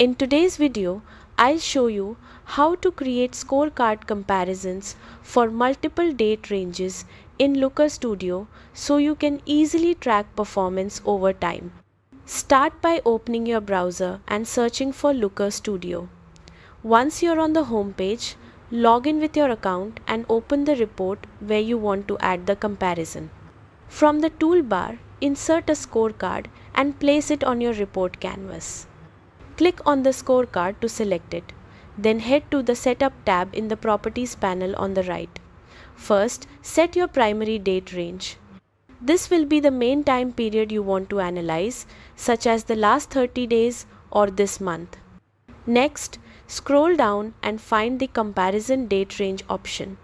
In today's video, I'll show you how to create scorecard comparisons for multiple date ranges in Looker Studio so you can easily track performance over time. Start by opening your browser and searching for Looker Studio. Once you're on the home page, log in with your account and open the report where you want to add the comparison. From the toolbar, insert a scorecard and place it on your report canvas. Click on the scorecard to select it. Then head to the Setup tab in the Properties panel on the right. First, set your primary date range. This will be the main time period you want to analyze, such as the last 30 days or this month. Next, scroll down and find the Comparison Date Range option.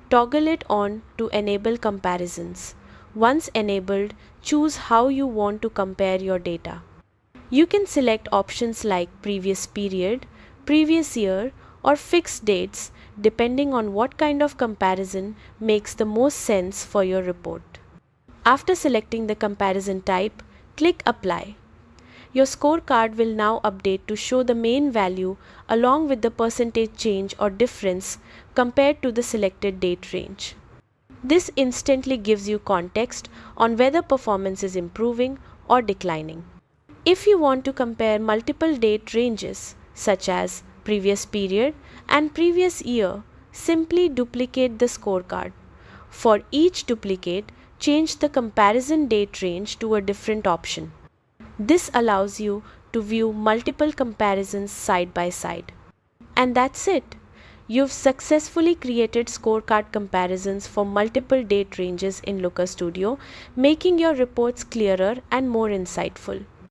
Toggle it on to enable comparisons. Once enabled, choose how you want to compare your data. You can select options like previous period, previous year, or fixed dates depending on what kind of comparison makes the most sense for your report. After selecting the comparison type, click Apply. Your scorecard will now update to show the main value along with the percentage change or difference compared to the selected date range. This instantly gives you context on whether performance is improving or declining. If you want to compare multiple date ranges, such as previous period and previous year, simply duplicate the scorecard. For each duplicate, change the comparison date range to a different option. This allows you to view multiple comparisons side by side. And that's it. You've successfully created scorecard comparisons for multiple date ranges in Looker Studio, making your reports clearer and more insightful.